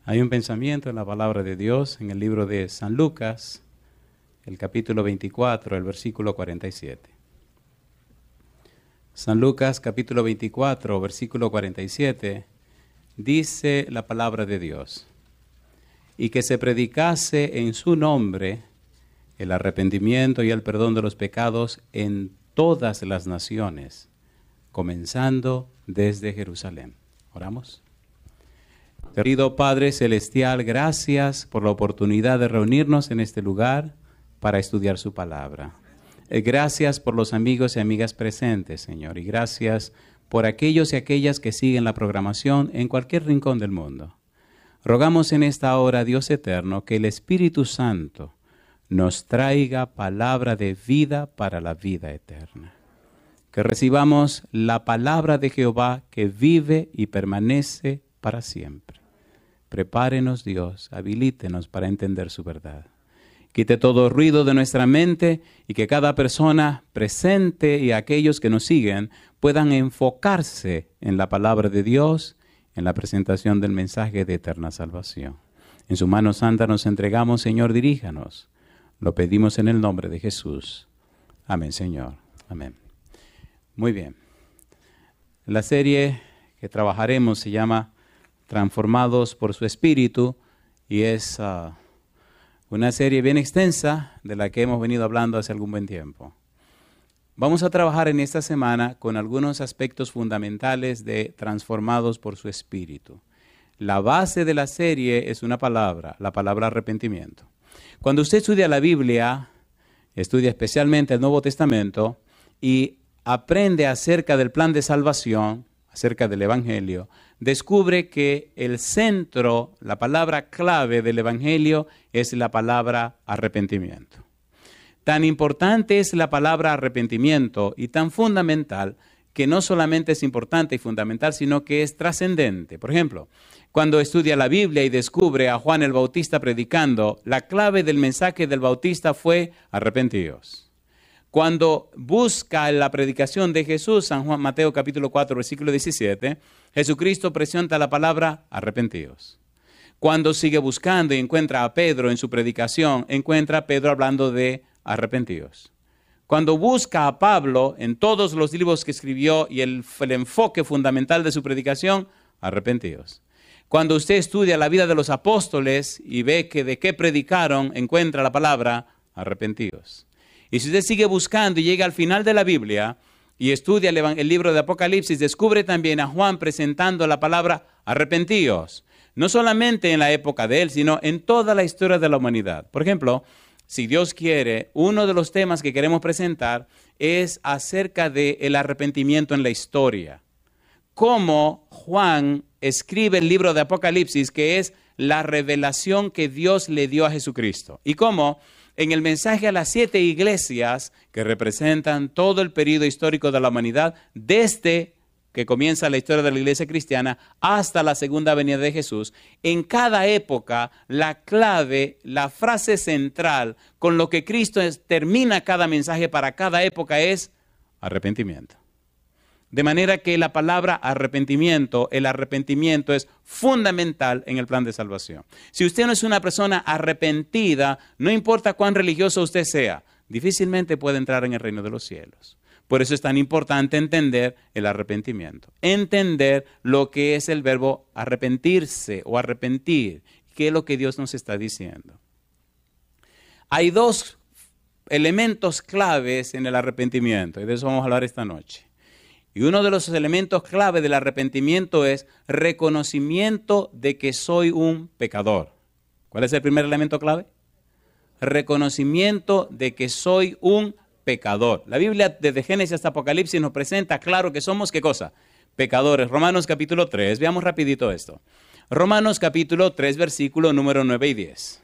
Hay un pensamiento en la palabra de Dios en el libro de San Lucas, el capítulo 24, el versículo 47. San Lucas, capítulo 24, versículo 47, dice la palabra de Dios: y que se predicase en su nombre el arrepentimiento y el perdón de los pecados en todas las naciones, comenzando desde Jerusalén. Oramos. Querido Padre Celestial, gracias por la oportunidad de reunirnos en este lugar para estudiar su palabra. Gracias por los amigos y amigas presentes, Señor, y gracias por aquellos y aquellas que siguen la programación en cualquier rincón del mundo. Rogamos en esta hora, Dios eterno, que el Espíritu Santo nos traiga palabra de vida para la vida eterna. Que recibamos la palabra de Jehová que vive y permanece para siempre. Prepárenos, Dios, habilítenos para entender su verdad. Quite todo ruido de nuestra mente y que cada persona presente y aquellos que nos siguen puedan enfocarse en la palabra de Dios, en la presentación del mensaje de eterna salvación. En su mano santa nos entregamos, Señor, diríjanos. Lo pedimos en el nombre de Jesús. Amén, Señor. Amén. Muy bien. La serie que trabajaremos se llama Transformados por su Espíritu y es una serie bien extensa de la que hemos venido hablando hace algún buen tiempo. Vamos a trabajar en esta semana con algunos aspectos fundamentales de Transformados por su Espíritu. La base de la serie es una palabra, la palabra arrepentimiento. Cuando usted estudia la Biblia, estudia especialmente el Nuevo Testamento y aprende acerca del plan de salvación, acerca del Evangelio, descubre que el centro, la palabra clave del Evangelio es la palabra arrepentimiento. Tan importante es la palabra arrepentimiento y tan fundamental que no solamente es importante y fundamental, sino que es trascendente. Por ejemplo, cuando estudia la Biblia y descubre a Juan el Bautista predicando, la clave del mensaje del Bautista fue arrepentíos. Cuando busca la predicación de Jesús, San Juan, Mateo capítulo 4, versículo 17, Jesucristo presenta la palabra arrepentíos. Cuando sigue buscando y encuentra a Pedro en su predicación, encuentra a Pedro hablando de arrepentíos. Cuando busca a Pablo en todos los libros que escribió y el enfoque fundamental de su predicación, arrepentíos. Cuando usted estudia la vida de los apóstoles y ve que de qué predicaron, encuentra la palabra arrepentíos. Y si usted sigue buscando y llega al final de la Biblia y estudia el libro de Apocalipsis, descubre también a Juan presentando la palabra arrepentíos. No solamente en la época de él, sino en toda la historia de la humanidad. Por ejemplo, si Dios quiere, uno de los temas que queremos presentar es acerca del arrepentimiento en la historia. Cómo Juan escribe el libro de Apocalipsis, que es la revelación que Dios le dio a Jesucristo. Y cómo en el mensaje a las 7 iglesias que representan todo el periodo histórico de la humanidad, desde que comienza la historia de la iglesia cristiana hasta la segunda venida de Jesús, en cada época la clave, la frase central con lo que Cristo termina cada mensaje para cada época es arrepentimiento. De manera que la palabra arrepentimiento, el arrepentimiento es fundamental en el plan de salvación. Si usted no es una persona arrepentida, no importa cuán religioso usted sea, difícilmente puede entrar en el reino de los cielos. Por eso es tan importante entender el arrepentimiento. Entender lo que es el verbo arrepentirse o arrepentir. ¿Qué es lo que Dios nos está diciendo? Hay dos elementos claves en el arrepentimiento y de eso vamos a hablar esta noche. Y uno de los elementos clave del arrepentimiento es reconocimiento de que soy un pecador. ¿Cuál es el primer elemento clave? Reconocimiento de que soy un pecador. La Biblia desde Génesis hasta Apocalipsis nos presenta claro que somos, ¿qué cosa? Pecadores. Romanos capítulo 3, veamos rapidito esto. Romanos capítulo 3, versículo número 9 y 10.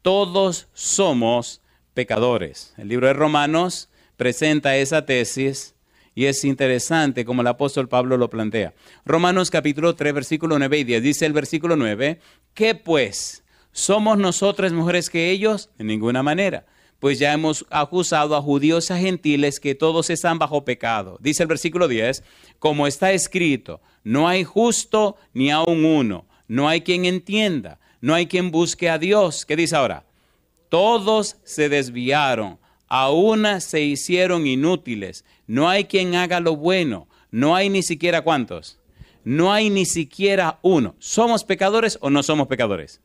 Todos somos pecadores. El libro de Romanos presenta esa tesis. Y es interesante como el apóstol Pablo lo plantea. Romanos capítulo 3, versículo 9 y 10. Dice el versículo 9, ¿qué pues? ¿Somos nosotros mejores que ellos? En ninguna manera. Pues ya hemos acusado a judíos y a gentiles que todos están bajo pecado. Dice el versículo 10, como está escrito, no hay justo ni aun uno. no hay quien entienda, no hay quien busque a Dios. ¿Qué dice ahora? Todos se desviaron, a una se hicieron inútiles, no hay quien haga lo bueno, no hay ni siquiera ¿cuántos? No hay ni siquiera uno. ¿Somos pecadores o no somos pecadores?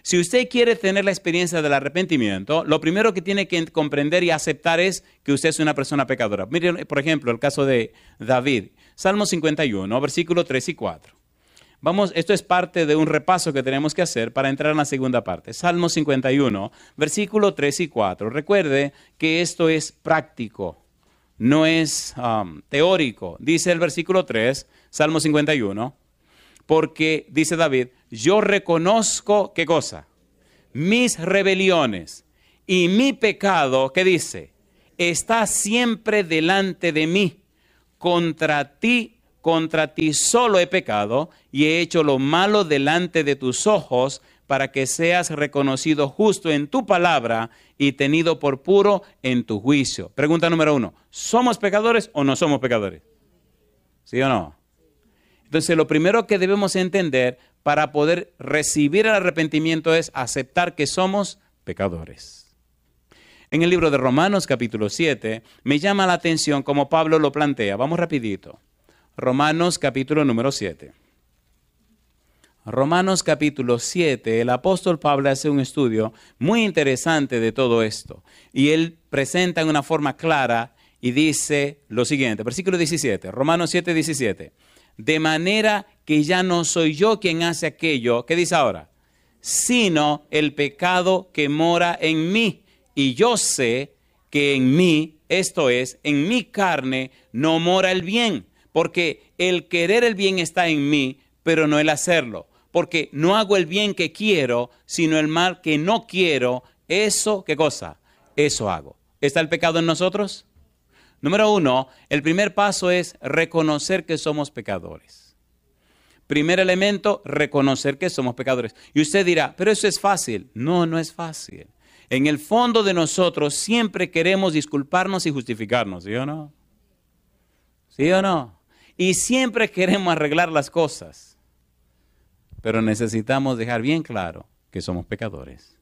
Si usted quiere tener la experiencia del arrepentimiento, lo primero que tiene que comprender y aceptar es que usted es una persona pecadora. Miren, por ejemplo, el caso de David. Salmo 51, versículos 3 y 4. Vamos, esto es parte de un repaso que tenemos que hacer para entrar en la segunda parte. Salmo 51, versículos 3 y 4. Recuerde que esto es práctico, no es teórico. Dice el versículo 3, Salmo 51, porque dice David, yo reconozco, ¿qué cosa? Mis rebeliones y mi pecado, ¿qué dice? Está siempre delante de mí. Contra ti solo he pecado y he hecho lo malo delante de tus ojos para que seas reconocido justo en tu palabra y tenido por puro en tu juicio. Pregunta número 1, ¿somos pecadores o no somos pecadores? ¿Sí o no? Entonces, lo primero que debemos entender para poder recibir el arrepentimiento es aceptar que somos pecadores. En el libro de Romanos, capítulo 7, me llama la atención como Pablo lo plantea. Vamos rapidito. Romanos, capítulo número 7. Romanos, capítulo 7, el apóstol Pablo hace un estudio muy interesante de todo esto. Y él presenta en una forma clara y dice lo siguiente. Versículo 17, Romanos 7, 17. De manera que ya no soy yo quien hace aquello, ¿qué dice ahora? Sino el pecado que mora en mí. Y yo sé que en mí, esto es, en mi carne, no mora el bien. Porque el querer el bien está en mí, pero no el hacerlo. Porque no hago el bien que quiero, sino el mal que no quiero. Eso, ¿qué cosa? Eso hago. ¿Está el pecado en nosotros? Número 1, el primer paso es reconocer que somos pecadores. Primer elemento, reconocer que somos pecadores. Y usted dirá, pero eso es fácil. No, no es fácil. En el fondo de nosotros siempre queremos disculparnos y justificarnos, ¿sí o no? ¿Sí o no? Y siempre queremos arreglar las cosas. Pero necesitamos dejar bien claro que somos pecadores.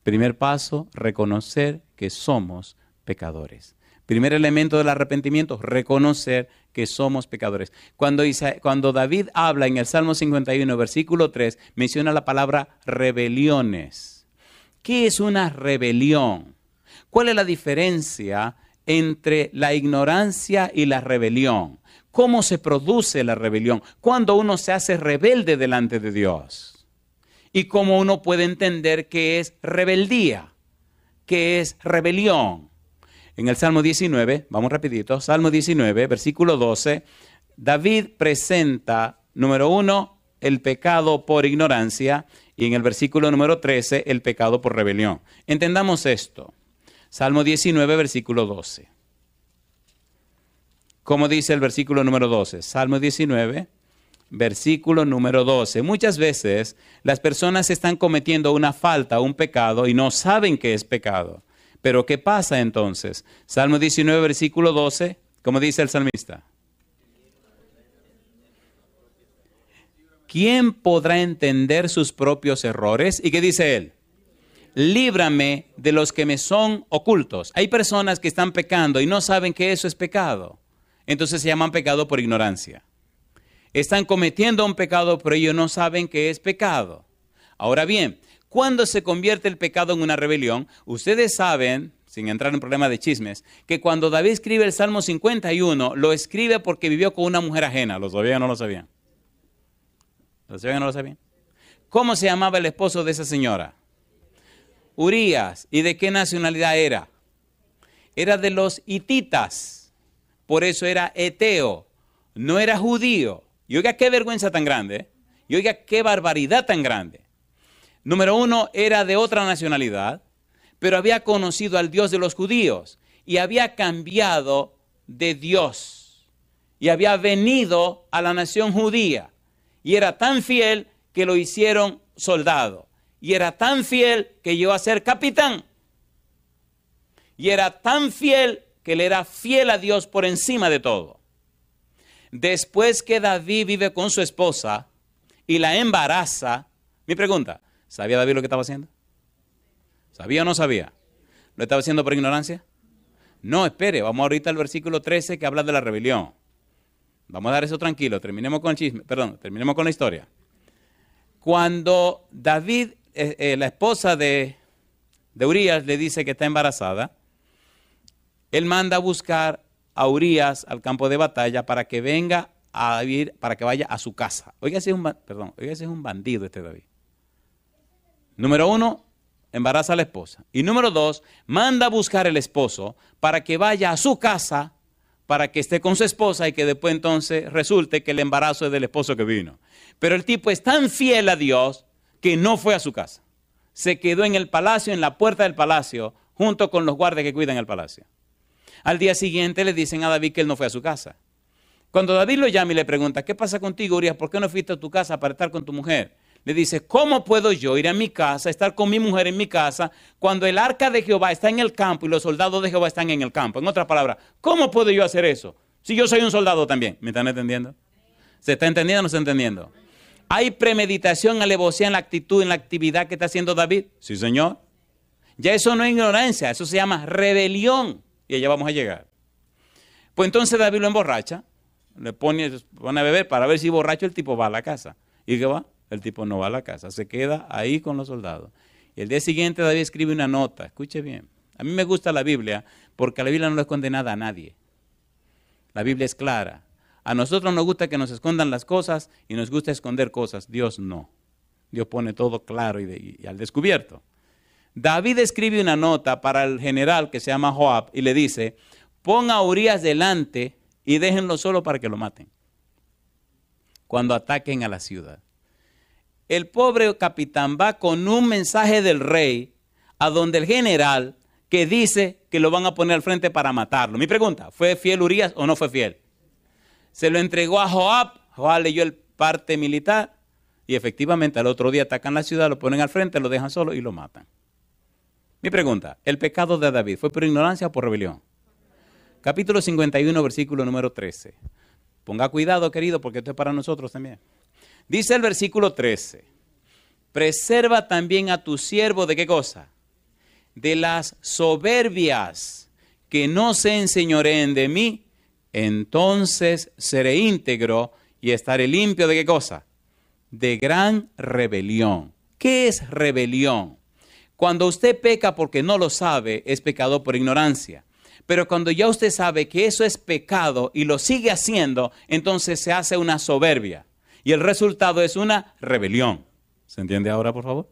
Primer paso, reconocer que somos pecadores. Primer elemento del arrepentimiento, reconocer que somos pecadores. Cuando David habla en el Salmo 51, versículo 3, menciona la palabra rebeliones. ¿Qué es una rebelión? ¿Cuál es la diferencia entre la ignorancia y la rebelión? ¿Cómo se produce la rebelión? Cuando uno se hace rebelde delante de Dios. Y cómo uno puede entender qué es rebeldía, qué es rebelión. En el Salmo 19, vamos rapidito, Salmo 19, versículo 12, David presenta, número 1, el pecado por ignorancia, y en el versículo número 13, el pecado por rebelión. Entendamos esto. Salmo 19, versículo 12. ¿Cómo dice el versículo número 12? Salmo 19, versículo número 12. Muchas veces las personas están cometiendo una falta, un pecado, y no saben que es pecado. Pero ¿qué pasa entonces? Salmo 19, versículo 12, ¿cómo dice el salmista? ¿Quién podrá entender sus propios errores? ¿Y qué dice él? Líbrame de los que me son ocultos. Hay personas que están pecando y no saben que eso es pecado. Entonces se llaman pecado por ignorancia. Están cometiendo un pecado, pero ellos no saben que es pecado. Ahora bien, ¿cuándo se convierte el pecado en una rebelión? Ustedes saben, sin entrar en problemas de chismes, que cuando David escribe el Salmo 51, lo escribe porque vivió con una mujer ajena. ¿Lo sabían o no lo sabían? ¿Lo sabían o no lo sabían? ¿Cómo se llamaba el esposo de esa señora? Urías. ¿Y de qué nacionalidad era? Era de los hititas. Por eso era eteo. No era judío. Y oiga qué vergüenza tan grande. Y oiga qué barbaridad tan grande. Número 1, era de otra nacionalidad, pero había conocido al Dios de los judíos y había cambiado de Dios y había venido a la nación judía y era tan fiel que lo hicieron soldado y era tan fiel que llegó a ser capitán y era tan fiel que le era fiel a Dios por encima de todo. Después que David vive con su esposa y la embaraza. Mi pregunta, ¿sabía David lo que estaba haciendo? ¿Sabía o no sabía? ¿Lo estaba haciendo por ignorancia? No, espere, vamos ahorita al versículo 13 que habla de la rebelión. Vamos a dar eso tranquilo, terminemos con el chisme, terminemos con la historia. Cuando David, la esposa de Urías le dice que está embarazada, él manda a buscar a Urías al campo de batalla para que venga a vivir, para que vaya a su casa. Oiga, ese es un bandido este David. Número 1, embaraza a la esposa. Y número 2, manda a buscar el esposo para que vaya a su casa, para que esté con su esposa y que después entonces resulte que el embarazo es del esposo que vino. Pero el tipo es tan fiel a Dios que no fue a su casa. Se quedó en el palacio, en la puerta del palacio, junto con los guardias que cuidan el palacio. Al día siguiente le dicen a David que él no fue a su casa. Cuando David lo llama y le pregunta, ¿qué pasa contigo, Urías? ¿Por qué no fuiste a tu casa para estar con tu mujer? Le dice, ¿cómo puedo yo ir a mi casa, estar con mi mujer en mi casa, cuando el arca de Jehová está en el campo y los soldados de Jehová están en el campo? En otras palabras, ¿cómo puedo yo hacer eso? Si yo soy un soldado también. ¿Me están entendiendo? ¿Se está entendiendo o no se está entendiendo? ¿Hay premeditación, alevosía en la actitud, en la actividad que está haciendo David? Sí, señor. Ya eso no es ignorancia, eso se llama rebelión. Y allá vamos a llegar. Pues entonces David lo emborracha, le pone a beber para ver si borracho el tipo va a la casa. ¿Y qué va? El tipo no va a la casa, se queda ahí con los soldados. Y el día siguiente David escribe una nota, escuche bien. A mí me gusta la Biblia porque la Biblia no le esconde nada a nadie. La Biblia es clara. A nosotros nos gusta que nos escondan las cosas y nos gusta esconder cosas. Dios no. Dios pone todo claro y al descubierto. David escribe una nota para el general que se llama Joab y le dice, pon a Urías delante y déjenlo solo para que lo maten cuando ataquen a la ciudad. El pobre capitán va con un mensaje del rey a donde el general que dice que lo van a poner al frente para matarlo. Mi pregunta, ¿fue fiel Urías o no fue fiel? Se lo entregó a Joab, Joab leyó el parte militar y efectivamente al otro día atacan la ciudad, lo ponen al frente, lo dejan solo y lo matan. Mi pregunta, ¿el pecado de David fue por ignorancia o por rebelión? Capítulo 51, versículo número 13. Ponga cuidado, querido, porque esto es para nosotros también. Dice el versículo 13, preserva también a tu siervo ¿de qué cosa? De las soberbias, que no se enseñoreen de mí, entonces seré íntegro y estaré limpio ¿de qué cosa? De gran rebelión. ¿Qué es rebelión? Cuando usted peca porque no lo sabe, es pecado por ignorancia. Pero cuando ya usted sabe que eso es pecado y lo sigue haciendo, entonces se hace una soberbia. Y el resultado es una rebelión. ¿Se entiende ahora, por favor?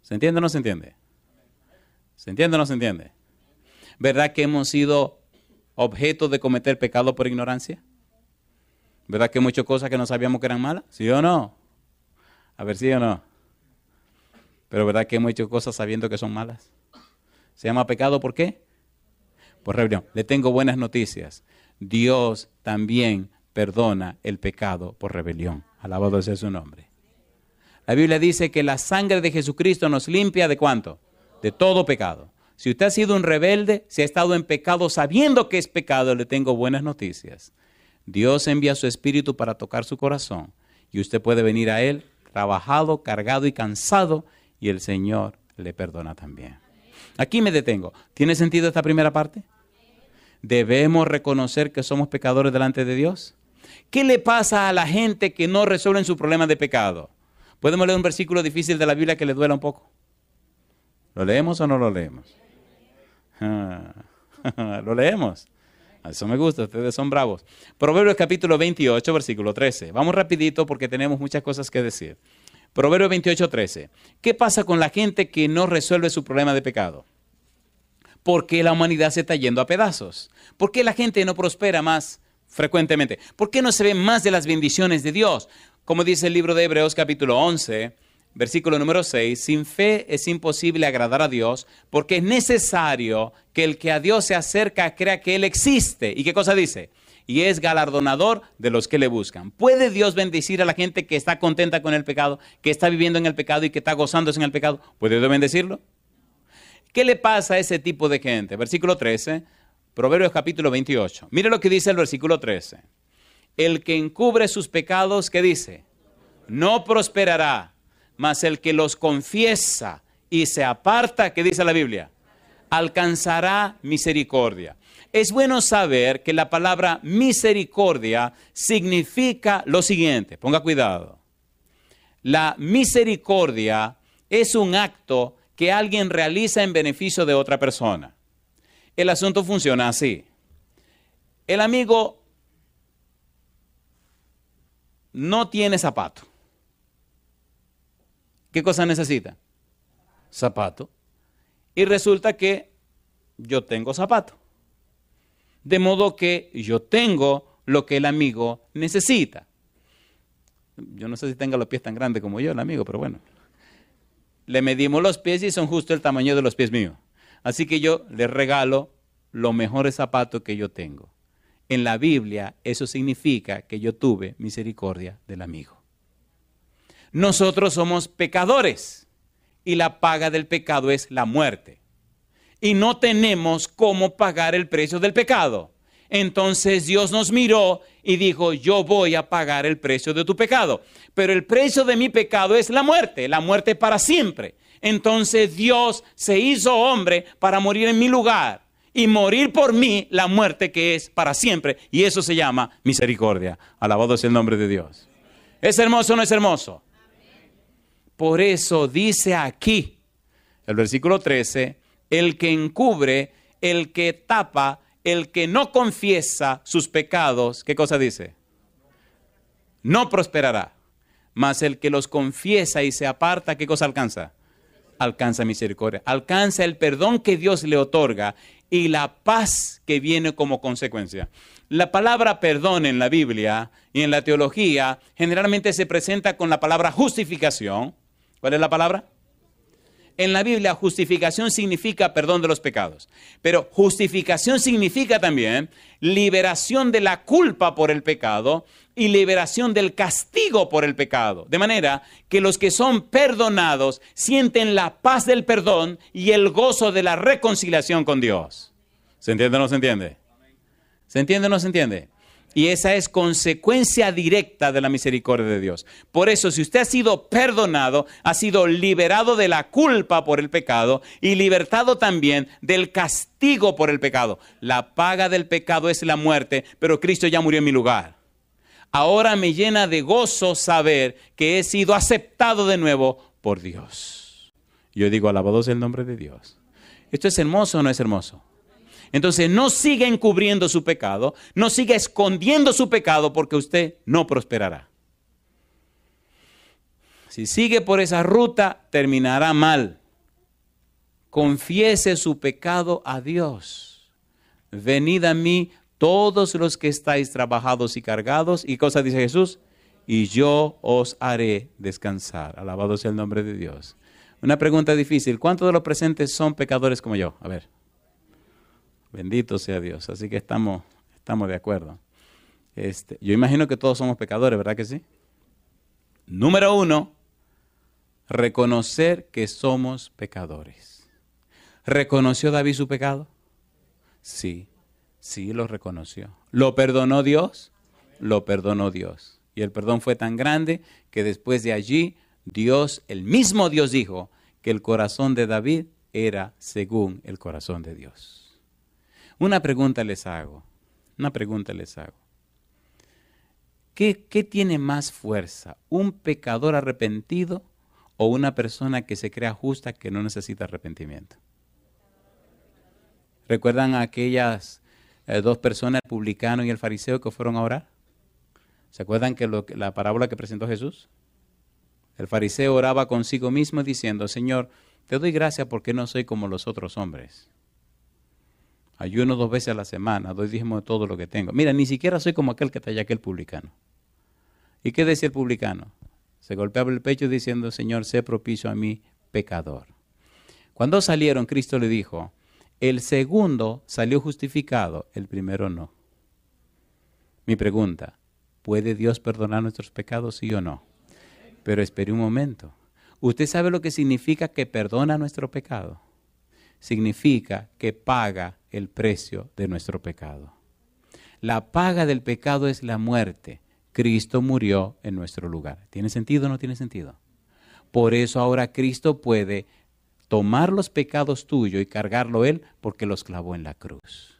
¿Se entiende o no se entiende? ¿Se entiende o no se entiende? ¿Verdad que hemos sido objeto de cometer pecado por ignorancia? ¿Verdad que hay muchas cosas que no sabíamos que eran malas? ¿Sí o no? A ver, ¿sí o no? Pero ¿verdad que hemos hecho cosas sabiendo que son malas? ¿Se llama pecado por qué? Por rebelión. Le tengo buenas noticias. Dios también perdona el pecado por rebelión. Alabado sea su nombre. La Biblia dice que la sangre de Jesucristo nos limpia ¿de cuánto? De todo pecado. Si usted ha sido un rebelde, si ha estado en pecado sabiendo que es pecado, le tengo buenas noticias. Dios envía su Espíritu para tocar su corazón y usted puede venir a Él trabajado, cargado y cansado y el Señor le perdona también. Aquí me detengo. ¿Tiene sentido esta primera parte? ¿Debemos reconocer que somos pecadores delante de Dios? ¿Qué le pasa a la gente que no resuelven su problema de pecado? ¿Podemos leer un versículo difícil de la Biblia que le duela un poco? ¿Lo leemos o no lo leemos? ¿Lo leemos? Eso me gusta, ustedes son bravos. Proverbios capítulo 28, versículo 13. Vamos rapidito porque tenemos muchas cosas que decir. Proverbios 28, 13. ¿Qué pasa con la gente que no resuelve su problema de pecado? ¿Por qué la humanidad se está yendo a pedazos? ¿Por qué la gente no prospera más frecuentemente? ¿Por qué no se ven más de las bendiciones de Dios? Como dice el libro de Hebreos capítulo 11, versículo número 6, sin fe es imposible agradar a Dios porque es necesario que el que a Dios se acerca crea que Él existe. ¿Y qué cosa dice? Y es galardonador de los que le buscan. ¿Puede Dios bendecir a la gente que está contenta con el pecado, que está viviendo en el pecado y que está gozándose en el pecado? ¿Puede Dios bendecirlo? ¿Qué le pasa a ese tipo de gente? Versículo 13, Proverbios capítulo 28. Mire lo que dice el versículo 13. El que encubre sus pecados, ¿qué dice? no prosperará, mas el que los confiesa y se aparta, ¿qué dice la Biblia? Alcanzará misericordia. Es bueno saber que la palabra misericordia significa lo siguiente. Ponga cuidado. La misericordia es un acto que alguien realiza en beneficio de otra persona. El asunto funciona así. El amigo no tiene zapato. ¿Qué cosa necesita? Zapato. Y resulta que yo tengo zapato. De modo que yo tengo lo que el amigo necesita. Yo no sé si tenga los pies tan grandes como yo, el amigo, pero bueno. Le medimos los pies y son justo el tamaño de los pies míos. Así que yo le regalo los mejores zapatos que yo tengo. En la Biblia eso significa que yo tuve misericordia del amigo. Nosotros somos pecadores y la paga del pecado es la muerte. Y no tenemos cómo pagar el precio del pecado. Entonces Dios nos miró y dijo, yo voy a pagar el precio de tu pecado. Pero el precio de mi pecado es la muerte para siempre. Entonces Dios se hizo hombre para morir en mi lugar y morir por mí la muerte que es para siempre. Y eso se llama misericordia. Alabado sea el nombre de Dios. ¿Es hermoso o no es hermoso? Por eso dice aquí, el versículo 13, el que encubre, el que tapa, el que no confiesa sus pecados, ¿qué cosa dice? No prosperará. Mas el que los confiesa y se aparta, ¿qué cosa alcanza? Alcanza misericordia. Alcanza el perdón que Dios le otorga y la paz que viene como consecuencia. La palabra perdón en la Biblia y en la teología generalmente se presenta con la palabra justificación. ¿Cuál es la palabra? En la Biblia, justificación significa perdón de los pecados. Pero justificación significa también liberación de la culpa por el pecado y liberación del castigo por el pecado. De manera que los que son perdonados sienten la paz del perdón y el gozo de la reconciliación con Dios. ¿Se entiende o no se entiende? ¿Se entiende o no se entiende? Y esa es consecuencia directa de la misericordia de Dios. Por eso, si usted ha sido perdonado, ha sido liberado de la culpa por el pecado y libertado también del castigo por el pecado. La paga del pecado es la muerte, pero Cristo ya murió en mi lugar. Ahora me llena de gozo saber que he sido aceptado de nuevo por Dios. Yo digo, alabado sea el nombre de Dios. ¿Esto es hermoso o no es hermoso? Entonces no siga encubriendo su pecado, no siga escondiendo su pecado porque usted no prosperará. Si sigue por esa ruta, terminará mal. Confiese su pecado a Dios. Venid a mí todos los que estáis trabajados y cargados. ¿Y cosa dice Jesús? Y yo os haré descansar. Alabado sea el nombre de Dios. Una pregunta difícil. ¿Cuántos de los presentes son pecadores como yo? A ver. Bendito sea Dios. Así que estamos de acuerdo. Yo imagino que todos somos pecadores, ¿verdad que sí? Número 1, reconocer que somos pecadores. ¿Reconoció David su pecado? Sí, lo reconoció. ¿Lo perdonó Dios? Lo perdonó Dios. Y el perdón fue tan grande que después de allí, Dios, el mismo Dios dijo que el corazón de David era según el corazón de Dios. Una pregunta les hago. ¿Qué tiene más fuerza? ¿Un pecador arrepentido o una persona que se crea justa que no necesita arrepentimiento? ¿Recuerdan a aquellas dos personas, el publicano y el fariseo, que fueron a orar? ¿Se acuerdan que la parábola que presentó Jesús? El fariseo oraba consigo mismo diciendo, Señor, te doy gracias porque no soy como los otros hombres. Ayuno 2 veces a la semana, doy diezmo de todo lo que tengo. Mira, ni siquiera soy como aquel que está allá, aquel publicano. ¿Y qué decía el publicano? Se golpeaba el pecho diciendo, Señor, sé propicio a mí, pecador. Cuando salieron, Cristo le dijo, el segundo salió justificado, el primero no. Mi pregunta, ¿puede Dios perdonar nuestros pecados, sí o no? Pero espere un momento. ¿Usted sabe lo que significa que perdona nuestro pecado? Significa que paga el precio de nuestro pecado. La paga del pecado es la muerte. Cristo murió en nuestro lugar. ¿Tiene sentido o no tiene sentido? Por eso ahora Cristo puede tomar los pecados tuyos y cargarlo Él porque los clavó en la cruz.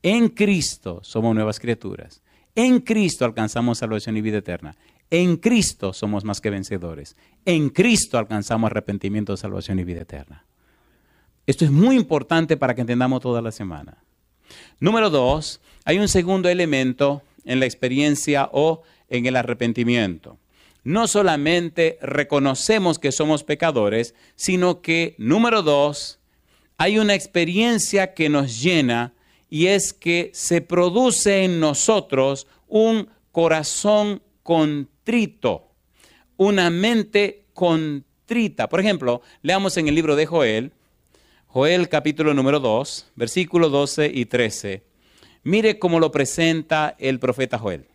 En Cristo somos nuevas criaturas. En Cristo alcanzamos salvación y vida eterna. En Cristo somos más que vencedores. En Cristo alcanzamos arrepentimiento, salvación y vida eterna. Esto es muy importante para que entendamos toda la semana. Número 2, hay un segundo elemento en la experiencia o en el arrepentimiento. No solamente reconocemos que somos pecadores, sino que, número 2, hay una experiencia que nos llena y es que se produce en nosotros un corazón contrito, una mente contrita. Por ejemplo, leamos en el libro de Joel, Joel capítulo número 2, versículos 12 y 13. Mire cómo lo presenta el profeta Joel.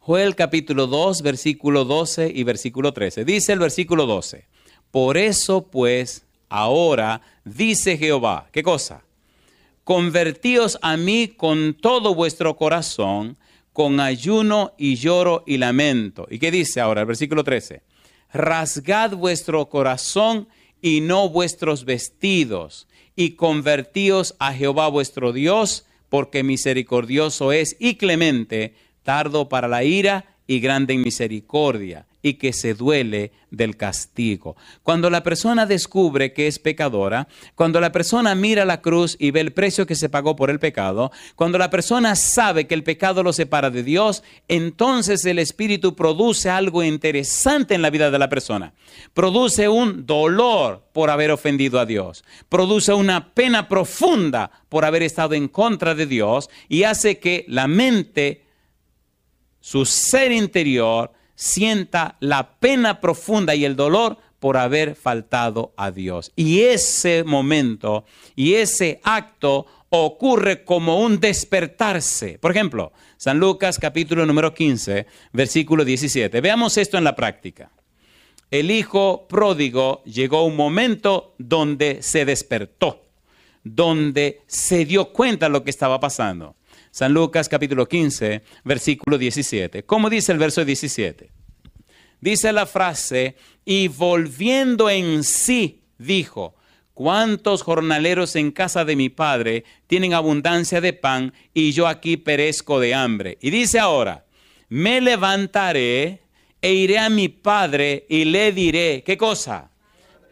Joel capítulo 2, versículo 12 y versículo 13. Dice el versículo 12, por eso pues ahora dice Jehová, ¿qué cosa? Convertíos a mí con todo vuestro corazón, con ayuno y lloro y lamento. ¿Y qué dice ahora el versículo 13? Rasgad vuestro corazón y no vuestros vestidos, y convertíos a Jehová vuestro Dios, porque misericordioso es y clemente, tardo para la ira y grande en misericordia, y que se duele del castigo. Cuando la persona descubre que es pecadora, cuando la persona mira la cruz y ve el precio que se pagó por el pecado, cuando la persona sabe que el pecado lo separa de Dios, entonces el Espíritu produce algo interesante en la vida de la persona. Produce un dolor por haber ofendido a Dios. Produce una pena profunda por haber estado en contra de Dios y hace que la mente, su ser interior, sienta la pena profunda y el dolor por haber faltado a Dios. Y ese momento y ese acto ocurre como un despertarse. Por ejemplo, San Lucas capítulo número 15, versículo 17. Veamos esto en la práctica. El hijo pródigo llegó a un momento donde se despertó, donde se dio cuenta de lo que estaba pasando. San Lucas capítulo 15, versículo 17. ¿Cómo dice el verso 17? Dice la frase, y volviendo en sí, dijo, ¿cuántos jornaleros en casa de mi padre tienen abundancia de pan y yo aquí perezco de hambre? Y dice ahora, me levantaré e iré a mi padre y le diré, ¿qué cosa?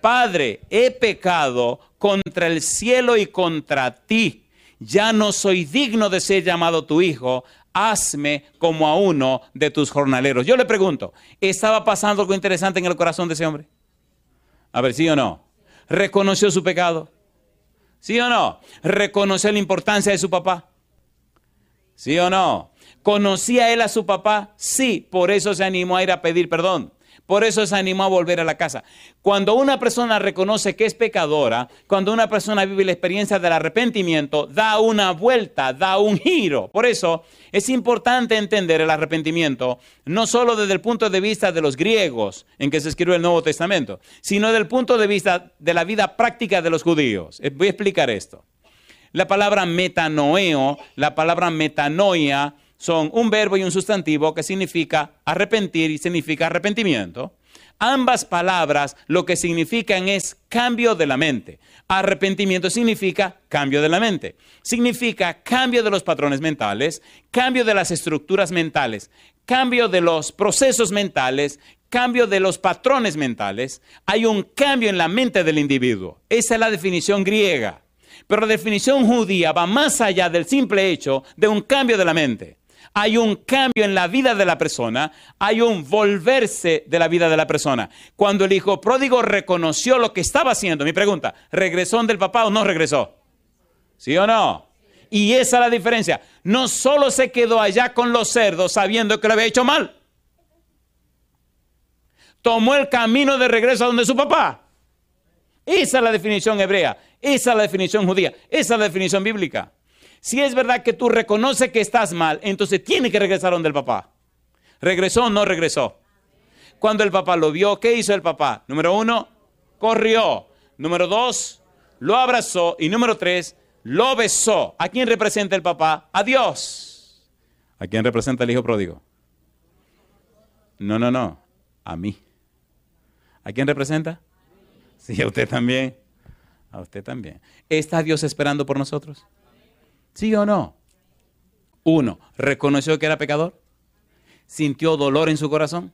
Padre, he pecado contra el cielo y contra ti. Ya no soy digno de ser llamado tu hijo, hazme como a uno de tus jornaleros. Yo le pregunto, ¿estaba pasando algo interesante en el corazón de ese hombre? A ver, ¿sí o no? ¿Reconoció su pecado? ¿Sí o no? ¿Reconoció la importancia de su papá? ¿Sí o no? ¿Conocía él a su papá? Sí, por eso se animó a ir a pedir perdón. Por eso se animó a volver a la casa. Cuando una persona reconoce que es pecadora, cuando una persona vive la experiencia del arrepentimiento, da una vuelta, da un giro. Por eso es importante entender el arrepentimiento, no solo desde el punto de vista de los griegos, en que se escribió el Nuevo Testamento, sino desde el punto de vista de la vida práctica de los judíos. Voy a explicar esto. La palabra metanoeo, la palabra metanoia, son un verbo y un sustantivo que significa arrepentir y significa arrepentimiento. Ambas palabras lo que significan es cambio de la mente. Arrepentimiento significa cambio de la mente. Significa cambio de los patrones mentales, cambio de las estructuras mentales, cambio de los procesos mentales, cambio de los patrones mentales. Hay un cambio en la mente del individuo. Esa es la definición griega. Pero la definición judía va más allá del simple hecho de un cambio de la mente. Hay un cambio en la vida de la persona, hay un volverse de la vida de la persona. Cuando el hijo pródigo reconoció lo que estaba haciendo, mi pregunta, ¿regresó del papá o no regresó? ¿Sí o no? Y esa es la diferencia. No solo se quedó allá con los cerdos sabiendo que lo había hecho mal. Tomó el camino de regreso a donde su papá. Esa es la definición hebrea, esa es la definición judía, esa es la definición bíblica. Si es verdad que tú reconoces que estás mal, entonces tiene que regresar donde el papá. ¿Regresó o no regresó? Cuando el papá lo vio, ¿qué hizo el papá? Número 1, corrió. Número 2, lo abrazó. Y número 3, lo besó. ¿A quién representa el papá? A Dios. ¿A quién representa el hijo pródigo? No. A mí. ¿A quién representa? Sí, a usted también. A usted también. ¿Está Dios esperando por nosotros? ¿Sí o no? 1. ¿Reconoció que era pecador? ¿Sintió dolor en su corazón?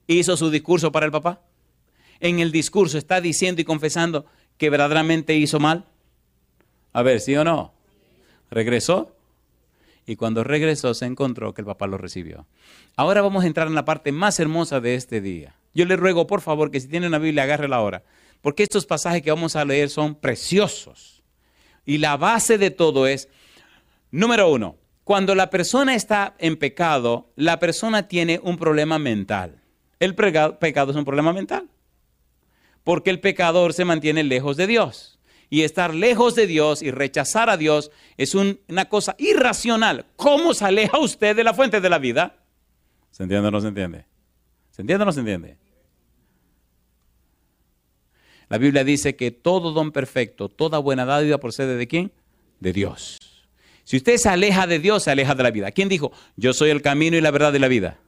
¿Hizo su discurso para el papá? En el discurso está diciendo y confesando que verdaderamente hizo mal. A ver, ¿sí o no? ¿Regresó? Y cuando regresó se encontró que el papá lo recibió. Ahora vamos a entrar en la parte más hermosa de este día. Yo le ruego, por favor, que si tiene una Biblia, agárrela ahora. Porque estos pasajes que vamos a leer son preciosos. Y la base de todo es, número 1, cuando la persona está en pecado, la persona tiene un problema mental. El pecado es un problema mental. Porque el pecador se mantiene lejos de Dios. Y estar lejos de Dios y rechazar a Dios es una cosa irracional. ¿Cómo se aleja usted de la fuente de la vida? ¿Se entiende o no se entiende? ¿Se entiende o no se entiende? La Biblia dice que todo don perfecto, toda buena dádiva procede ¿de quién? De Dios. Si usted se aleja de Dios, se aleja de la vida. ¿Quién dijo? Yo soy el camino y la verdad de la vida.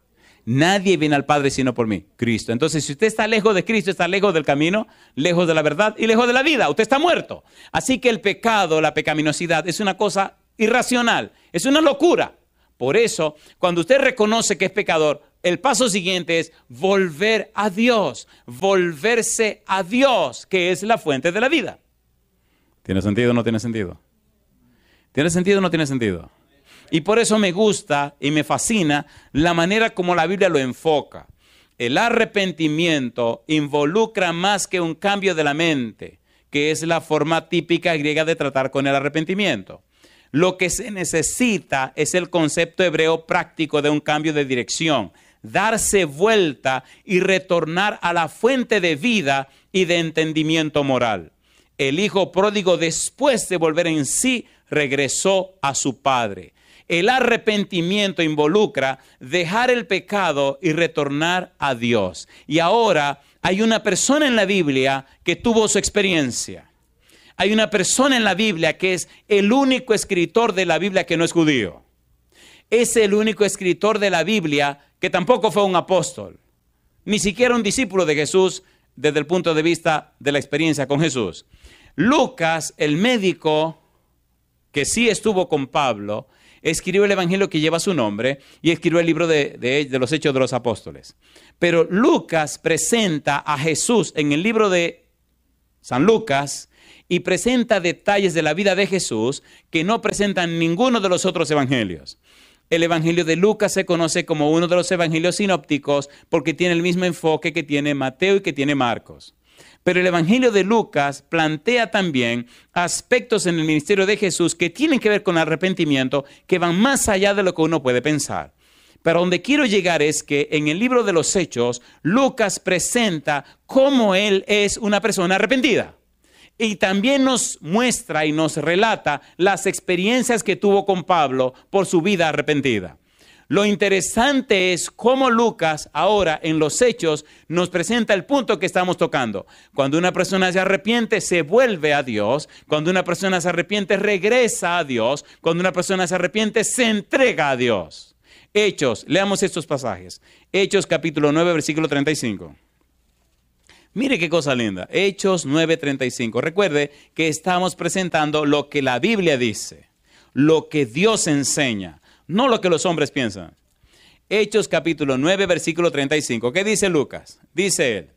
Nadie viene al Padre sino por mí, Cristo. Entonces, si usted está lejos de Cristo, está lejos del camino, lejos de la verdad y lejos de la vida. Usted está muerto. Así que el pecado, la pecaminosidad, es una cosa irracional, es una locura. Por eso, cuando usted reconoce que es pecador, el paso siguiente es volver a Dios, volverse a Dios, que es la fuente de la vida. ¿Tiene sentido o no tiene sentido? ¿Tiene sentido o no tiene sentido? Y por eso me gusta y me fascina la manera como la Biblia lo enfoca. El arrepentimiento involucra más que un cambio de la mente, que es la forma típica griega de tratar con el arrepentimiento. Lo que se necesita es el concepto hebreo práctico de un cambio de dirección, darse vuelta y retornar a la fuente de vida y de entendimiento moral. El hijo pródigo, después de volver en sí, regresó a su padre. El arrepentimiento involucra dejar el pecado y retornar a Dios. Y ahora hay una persona en la Biblia que tuvo su experiencia. Hay una persona en la Biblia que es el único escritor de la Biblia que no es judío. Es el único escritor de la Biblia que tampoco fue un apóstol, ni siquiera un discípulo de Jesús desde el punto de vista de la experiencia con Jesús. Lucas, el médico que sí estuvo con Pablo, escribió el evangelio que lleva su nombre y escribió el libro de los Hechos de los Apóstoles. Pero Lucas presenta a Jesús en el libro de San Lucas y presenta detalles de la vida de Jesús que no presentan ninguno de los otros evangelios. El evangelio de Lucas se conoce como uno de los evangelios sinópticos porque tiene el mismo enfoque que tiene Mateo y que tiene Marcos. Pero el evangelio de Lucas plantea también aspectos en el ministerio de Jesús que tienen que ver con arrepentimiento, que van más allá de lo que uno puede pensar. Pero donde quiero llegar es que en el libro de los Hechos, Lucas presenta cómo él es una persona arrepentida. Y también nos muestra y nos relata las experiencias que tuvo con Pablo por su vida arrepentida. Lo interesante es cómo Lucas ahora en los Hechos nos presenta el punto que estamos tocando. Cuando una persona se arrepiente, se vuelve a Dios. Cuando una persona se arrepiente, regresa a Dios. Cuando una persona se arrepiente, se entrega a Dios. Hechos, leamos estos pasajes. Hechos capítulo 9, versículo 35. Mire qué cosa linda. Hechos 9:35. Recuerde que estamos presentando lo que la Biblia dice, lo que Dios enseña. No lo que los hombres piensan. Hechos capítulo 9, versículo 35. ¿Qué dice Lucas? Dice él: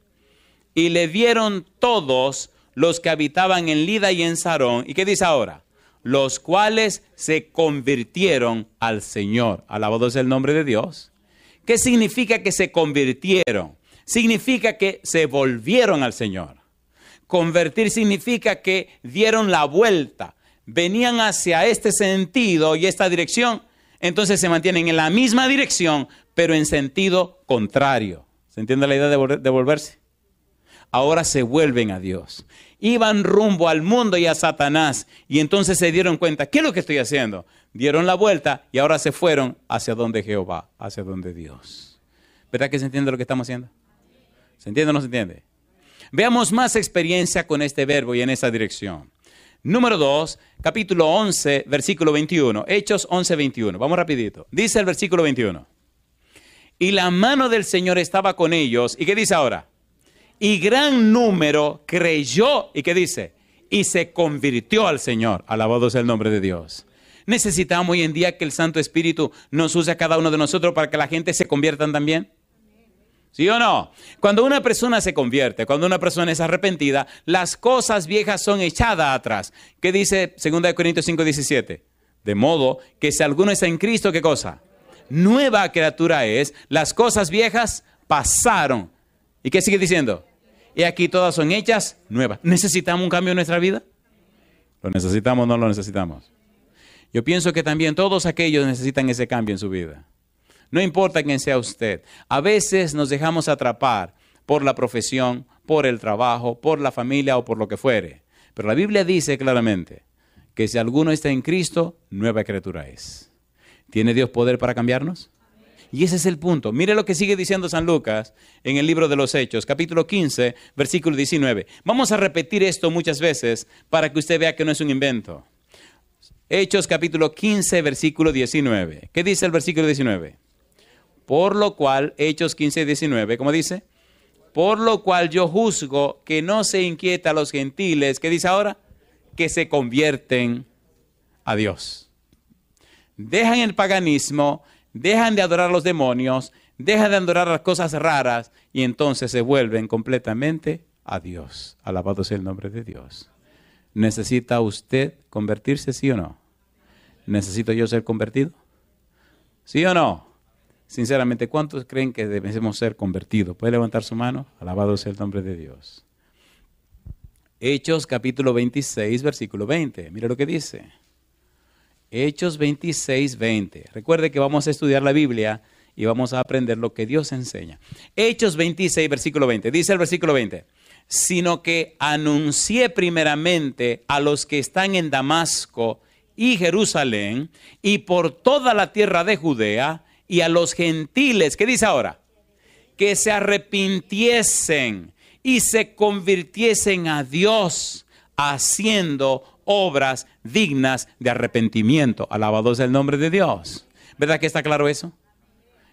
y le dieron todos los que habitaban en Lida y en Sarón. ¿Y qué dice ahora? Los cuales se convirtieron al Señor. Alabado sea el nombre de Dios. ¿Qué significa que se convirtieron? Significa que se volvieron al Señor. Convertir significa que dieron la vuelta. Venían hacia este sentido y esta dirección. Entonces se mantienen en la misma dirección, pero en sentido contrario. ¿Se entiende la idea de volverse? Ahora se vuelven a Dios. Iban rumbo al mundo y a Satanás. Y entonces se dieron cuenta, ¿qué es lo que estoy haciendo? Dieron la vuelta y ahora se fueron hacia donde Jehová, hacia donde Dios. ¿Verdad que se entiende lo que estamos haciendo? ¿Se entiende o no se entiende? Veamos más experiencia con este verbo y en esa dirección. Número 2, capítulo 11, versículo 21. Hechos 11, 21. Vamos rapidito. Dice el versículo 21. Y la mano del Señor estaba con ellos. ¿Y qué dice ahora? Y gran número creyó. ¿Y qué dice? Y se convirtió al Señor. Alabado sea el nombre de Dios. ¿Necesitamos hoy en día que el Santo Espíritu nos use a cada uno de nosotros para que la gente se conviertan también? ¿Sí o no? Cuando una persona se convierte, cuando una persona es arrepentida, las cosas viejas son echadas atrás. ¿Qué dice 2 Corintios 5:17? De modo que si alguno está en Cristo, ¿qué cosa? Nueva criatura es, las cosas viejas pasaron. ¿Y qué sigue diciendo? Y aquí todas son hechas nuevas. ¿Necesitamos un cambio en nuestra vida? ¿Lo necesitamos o no lo necesitamos? Yo pienso que también todos aquellos necesitan ese cambio en su vida. No importa quién sea usted. A veces nos dejamos atrapar por la profesión, por el trabajo, por la familia o por lo que fuere. Pero la Biblia dice claramente que si alguno está en Cristo, nueva criatura es. ¿Tiene Dios poder para cambiarnos? Y ese es el punto. Mire lo que sigue diciendo San Lucas en el libro de los Hechos, capítulo 15, versículo 19. Vamos a repetir esto muchas veces para que usted vea que no es un invento. Hechos, capítulo 15, versículo 19. ¿Qué dice el versículo 19? Por lo cual, Hechos 15, 19, ¿cómo dice? Por lo cual yo juzgo que no se inquieta a los gentiles. ¿Qué dice ahora? Que se convierten a Dios. Dejan el paganismo, dejan de adorar a los demonios, dejan de adorar las cosas raras y entonces se vuelven completamente a Dios. Alabado sea el nombre de Dios. ¿Necesita usted convertirse, sí o no? ¿Necesito yo ser convertido? ¿Sí o no? Sinceramente, ¿cuántos creen que debemos ser convertidos? ¿Puede levantar su mano? Alabado sea el nombre de Dios. Hechos capítulo 26, versículo 20. Mira lo que dice. Hechos 26, 20. Recuerde que vamos a estudiar la Biblia y vamos a aprender lo que Dios enseña. Hechos 26, versículo 20. Dice el versículo 20. Sino que anuncié primeramente a los que están en Damasco y Jerusalén y por toda la tierra de Judea y a los gentiles, ¿qué dice ahora? Que se arrepintiesen y se convirtiesen a Dios haciendo obras dignas de arrepentimiento. Alabado sea el nombre de Dios. ¿Verdad que está claro eso?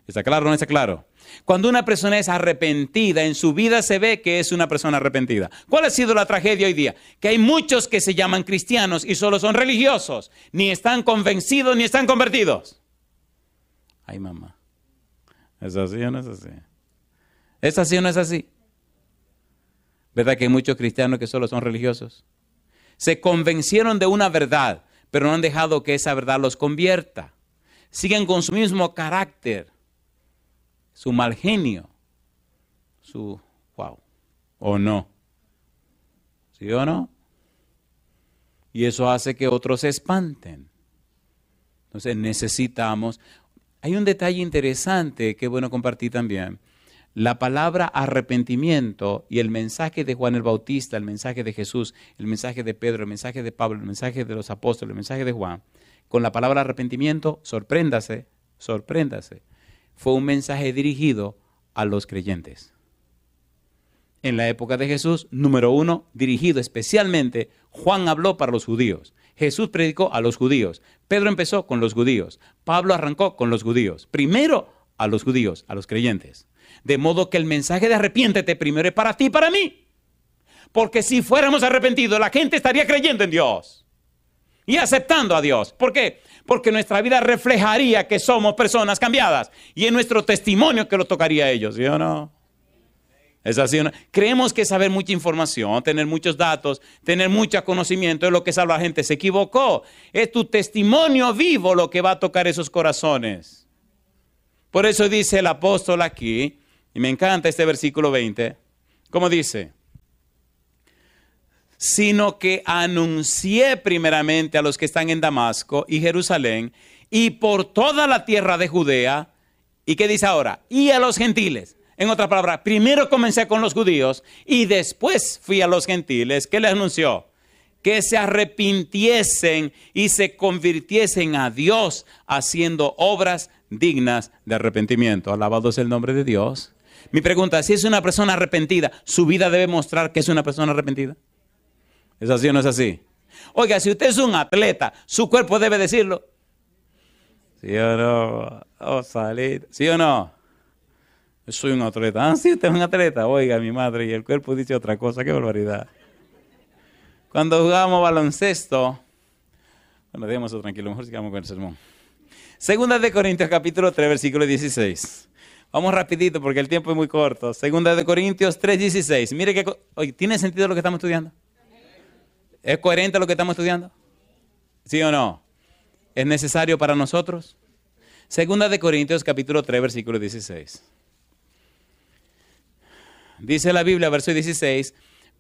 ¿Está claro o no está claro? Cuando una persona es arrepentida, en su vida se ve que es una persona arrepentida. ¿Cuál ha sido la tragedia hoy día? Que hay muchos que se llaman cristianos y solo son religiosos. Ni están convencidos ni están convertidos. Ay, mamá. ¿Es así o no es así? ¿Es así o no es así? ¿Verdad que hay muchos cristianos que solo son religiosos? Se convencieron de una verdad, pero no han dejado que esa verdad los convierta. Siguen con su mismo carácter, su mal genio, su wow, o no. ¿Sí o no? Y eso hace que otros se espanten. Entonces necesitamos... Hay un detalle interesante que es bueno compartir también. La palabra arrepentimiento y el mensaje de Juan el Bautista, el mensaje de Jesús, el mensaje de Pedro, el mensaje de Pablo, el mensaje de los apóstoles, el mensaje de Juan, con la palabra arrepentimiento, sorpréndase, fue un mensaje dirigido a los creyentes. En la época de Jesús, número 1, dirigido especialmente, Juan habló para los judíos. Jesús predicó a los judíos. Pedro empezó con los judíos. Pablo arrancó con los judíos. Primero a los judíos, a los creyentes. De modo que el mensaje de arrepiéntete primero es para ti y para mí. Porque si fuéramos arrepentidos, la gente estaría creyendo en Dios y aceptando a Dios. ¿Por qué? Porque nuestra vida reflejaría que somos personas cambiadas y en nuestro testimonio que lo tocaría a ellos, ¿sí o no? ¿Es así o no? Creemos que saber mucha información, tener muchos datos, tener mucho conocimiento es lo que salva a la gente. Se equivocó. Es tu testimonio vivo lo que va a tocar esos corazones. Por eso dice el apóstol aquí, y me encanta este versículo 20, ¿cómo dice? Sino que anuncié primeramente a los que están en Damasco y Jerusalén y por toda la tierra de Judea. ¿Y qué dice ahora? Y a los gentiles. En otras palabras, primero comencé con los judíos y después fui a los gentiles. ¿Qué les anunció? Que se arrepintiesen y se convirtiesen a Dios haciendo obras dignas de arrepentimiento. Alabado sea el nombre de Dios. Mi pregunta, si es una persona arrepentida, ¿su vida debe mostrar que es una persona arrepentida? ¿Es así o no es así? Oiga, si usted es un atleta, su cuerpo debe decirlo. ¿Sí o no? Oh, salid. ¿Sí o no? Yo soy un atleta. Ah, sí, usted es un atleta. Oiga, mi madre, y el cuerpo dice otra cosa. Qué barbaridad. Cuando jugábamos baloncesto, bueno, dejemos eso tranquilo, mejor sigamos con el sermón. Segunda de Corintios, capítulo 3, versículo 16. Vamos rapidito porque el tiempo es muy corto. Segunda de Corintios 3, 16. Mire que, oye, ¿tiene sentido lo que estamos estudiando? ¿Es coherente lo que estamos estudiando? ¿Sí o no? ¿Es necesario para nosotros? Segunda de Corintios, capítulo 3, versículo 16. Dice la Biblia, verso 16,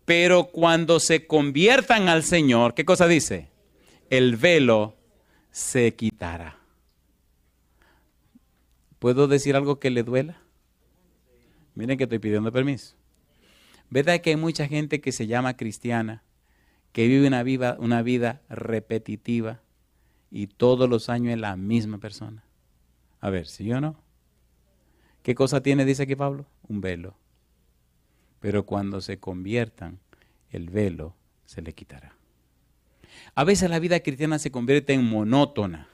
pero cuando se conviertan al Señor, ¿qué cosa dice? El velo se quitará. ¿Puedo decir algo que le duela? Miren que estoy pidiendo permiso. ¿Verdad que hay mucha gente que se llama cristiana, que vive una vida repetitiva y todos los años es la misma persona? A ver, ¿sí o no? ¿Qué cosa tiene, dice aquí Pablo? Un velo. Pero cuando se conviertan, el velo se le quitará. A veces la vida cristiana se convierte en monótona.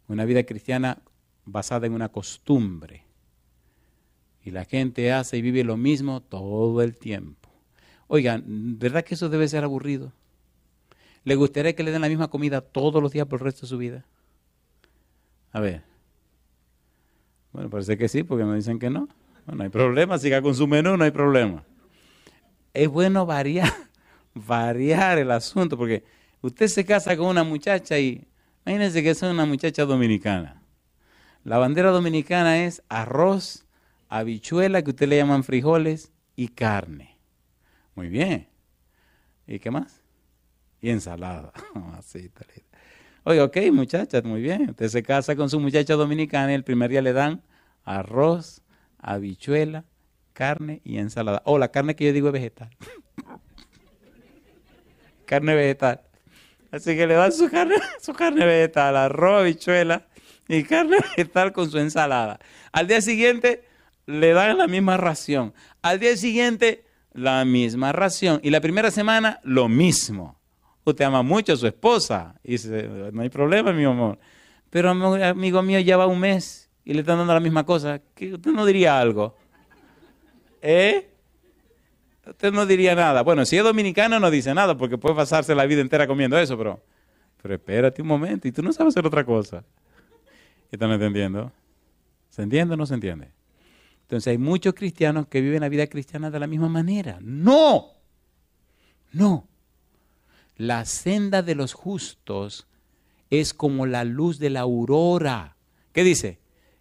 Una vida cristiana basada en una costumbre. Y la gente hace y vive lo mismo todo el tiempo. Oigan, ¿verdad que eso debe ser aburrido? ¿Le gustaría que le den la misma comida todos los días por el resto de su vida? A ver. Bueno, parece que sí, porque me dicen que no. Bueno, no hay problema, siga con su menú, no hay problema. Es bueno variar el asunto, porque usted se casa con una muchacha y imagínense que es una muchacha dominicana. La bandera dominicana es arroz, habichuela, que usted le llaman frijoles, y carne. Muy bien. ¿Y qué más? Y ensalada. Así, talita. Oye, ok, muchacha, muy bien. Usted se casa con su muchacha dominicana y el primer día le dan arroz, habichuela, carne y ensalada. Oh, la carne que yo digo es vegetal. Carne vegetal. Así que le dan su carne vegetal, arroz, habichuela y carne vegetal con su ensalada. Al día siguiente le dan la misma ración. Al día siguiente la misma ración. Y la primera semana lo mismo. Usted ama mucho a su esposa y dice, no hay problema, mi amor. Pero amigo mío, ya va un mes y le están dando la misma cosa. ¿Qué? ¿Usted no diría algo? Usted no diría nada. Bueno, si es dominicano no dice nada porque puede pasarse la vida entera comiendo eso, pero espérate un momento y tú no sabes hacer otra cosa. ¿Están entendiendo? ¿Se entiende o no se entiende? Entonces hay muchos cristianos que viven la vida cristiana de la misma manera. ¡No! No. La senda de los justos es como la luz de la aurora. ¿Qué dice?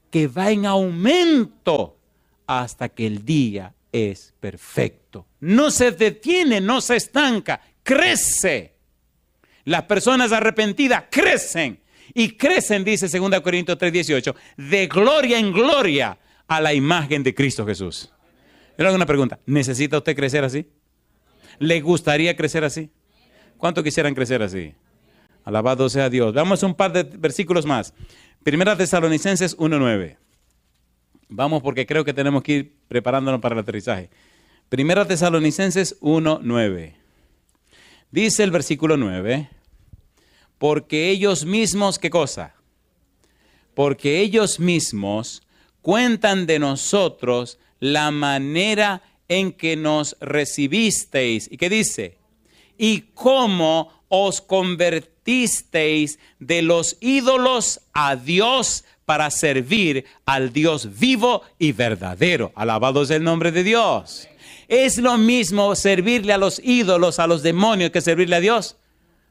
Que va en aumento hasta que el día es perfecto. No se detiene, no se estanca, crece. Las personas arrepentidas crecen. Y crecen, dice 2 Corintios 3:18, de gloria en gloria a la imagen de Cristo Jesús. Yo le hago una pregunta. ¿Necesita usted crecer así? ¿Le gustaría crecer así? ¿Cuántos quisieran crecer así? Alabado sea Dios. Vamos a un par de versículos más. Primera Tesalonicenses 1:9. Vamos porque creo que tenemos que ir preparándonos para el aterrizaje. Primera Tesalonicenses 1:9. Dice el versículo 9. Porque ellos mismos, ¿qué cosa? Porque ellos mismos cuentan de nosotros la manera en que nos recibisteis. ¿Y qué dice? Y cómo os convertisteis de los ídolos a Dios para servir al Dios vivo y verdadero. Alabado sea el nombre de Dios. ¿Es lo mismo servirle a los ídolos, a los demonios, que servirle a Dios?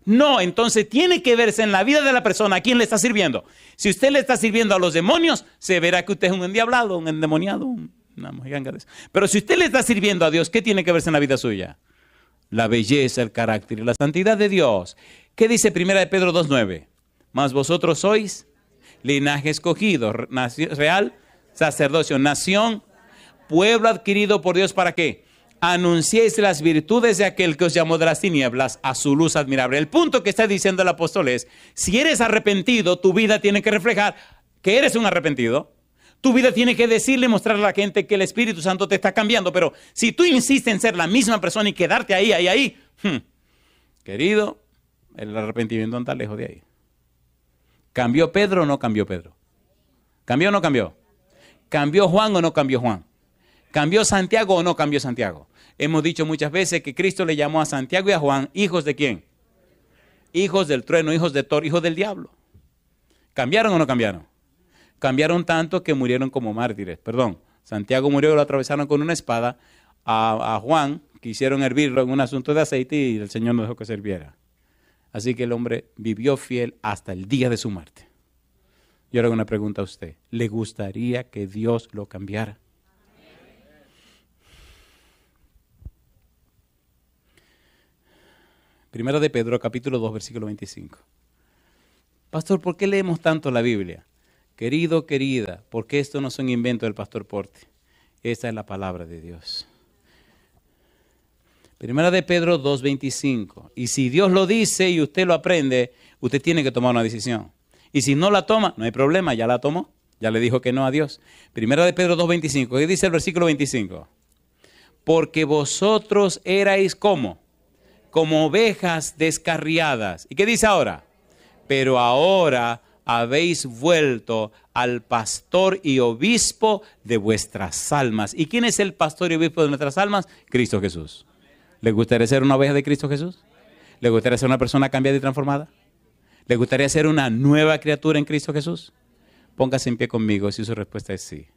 No, entonces tiene que verse en la vida de la persona a quién le está sirviendo. Si usted le está sirviendo a los demonios, se verá que usted es un endiablado, un endemoniado, una mojiganga de eso. Pero si usted le está sirviendo a Dios, ¿qué tiene que verse en la vida suya? La belleza, el carácter y la santidad de Dios. ¿Qué dice 1 Pedro 2:9? Mas vosotros sois linaje escogido, real, sacerdocio, nación, pueblo adquirido por Dios, ¿para qué? Anunciéis las virtudes de aquel que os llamó de las tinieblas a su luz admirable. El punto que está diciendo el apóstol es, si eres arrepentido, tu vida tiene que reflejar que eres un arrepentido. Tu vida tiene que decirle, mostrarle a la gente que el Espíritu Santo te está cambiando. Pero si tú insistes en ser la misma persona y quedarte ahí, querido, El arrepentimiento no está lejos de ahí. ¿Cambió Pedro o no cambió Pedro? ¿Cambió o no cambió? ¿Cambió Juan o no cambió Juan? ¿Cambió Santiago o no cambió Santiago? Hemos dicho muchas veces que Cristo le llamó a Santiago y a Juan hijos de ¿quién? Hijos del trueno, hijos de Thor, hijos del diablo. ¿Cambiaron o no cambiaron? Cambiaron tanto que murieron como mártires. Perdón, Santiago murió, lo atravesaron con una espada. A Juan quisieron hervirlo en un asunto de aceite y el Señor no dejó que sirviera. Así que el hombre vivió fiel hasta el día de su muerte. Yo le hago una pregunta a usted. ¿Le gustaría que Dios lo cambiara? Primera de Pedro, capítulo 2, versículo 25. Pastor, ¿por qué leemos tanto la Biblia? Querido, querida, porque esto no son inventos del pastor Porte. Esta es la palabra de Dios. Primera de Pedro 2:25. Y si Dios lo dice y usted lo aprende, usted tiene que tomar una decisión. Y si no la toma, no hay problema, ya la tomó. Ya le dijo que no a Dios. Primera de Pedro 2:25. ¿Qué dice el versículo 25? Porque vosotros erais como ovejas descarriadas. ¿Y qué dice ahora? Pero ahora habéis vuelto al pastor y obispo de vuestras almas. ¿Y quién es el pastor y obispo de nuestras almas? Cristo Jesús. ¿Le gustaría ser una oveja de Cristo Jesús? ¿Le gustaría ser una persona cambiada y transformada? ¿Le gustaría ser una nueva criatura en Cristo Jesús? Póngase en pie conmigo si su respuesta es sí.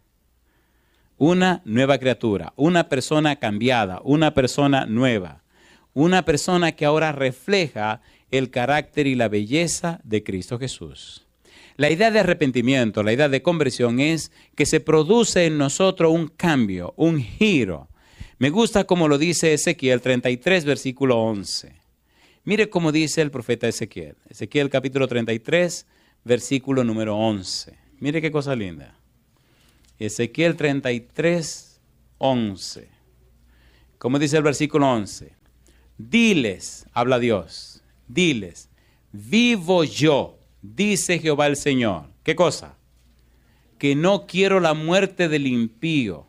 Una nueva criatura, una persona cambiada, una persona nueva. Una persona que ahora refleja el carácter y la belleza de Cristo Jesús. La idea de arrepentimiento, la idea de conversión es que se produce en nosotros un cambio, un giro. Me gusta como lo dice Ezequiel 33, versículo 11. Mire cómo dice el profeta Ezequiel. Ezequiel capítulo 33, versículo número 11. Mire qué cosa linda. Ezequiel 33, 11. ¿Cómo dice el versículo 11? Diles, habla Dios, diles, vivo yo, dice Jehová el Señor. ¿Qué cosa? Que no quiero la muerte del impío,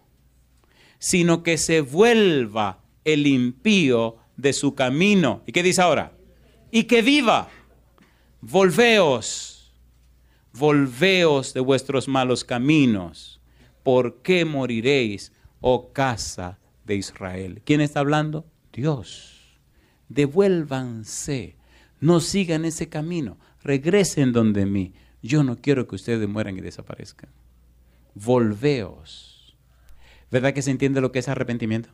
sino que se vuelva el impío de su camino. ¿Y qué dice ahora? Y que viva. Volveos, volveos de vuestros malos caminos. ¿Por qué moriréis, oh casa de Israel? ¿Quién está hablando? Dios. Devuélvanse, no sigan ese camino, regresen donde mí. Yo no quiero que ustedes mueran y desaparezcan. Volveos. ¿Verdad que se entiende lo que es arrepentimiento?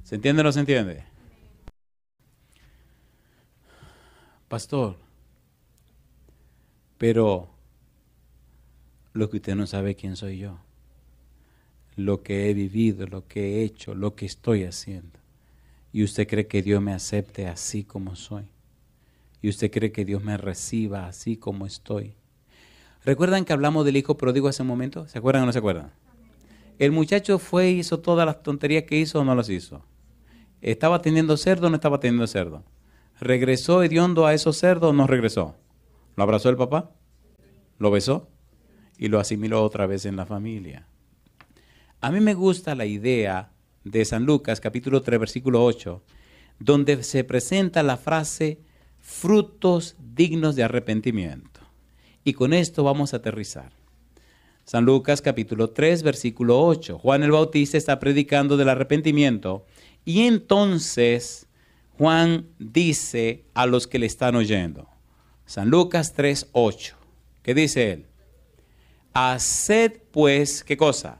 ¿Se entiende o no se entiende? Pastor, pero lo que usted no sabe quién soy yo, lo que he vivido, lo que he hecho, lo que estoy haciendo. ¿Y usted cree que Dios me acepte así como soy? ¿Y usted cree que Dios me reciba así como estoy? ¿Recuerdan que hablamos del hijo pródigo hace un momento? ¿Se acuerdan o no se acuerdan? El muchacho fue y hizo todas las tonterías que hizo o no las hizo. ¿Estaba teniendo cerdo o no estaba teniendo cerdo? ¿Regresó hediondo a esos cerdos o no regresó? ¿Lo abrazó el papá? ¿Lo besó? Y lo asimiló otra vez en la familia. A mí me gusta la idea de San Lucas, capítulo 3, versículo 8, donde se presenta la frase frutos dignos de arrepentimiento. Y con esto vamos a aterrizar. San Lucas, capítulo 3, versículo 8. Juan el Bautista está predicando del arrepentimiento y entonces Juan dice a los que le están oyendo. San Lucas 3, 8. ¿Qué dice él? Haced pues, ¿qué cosa?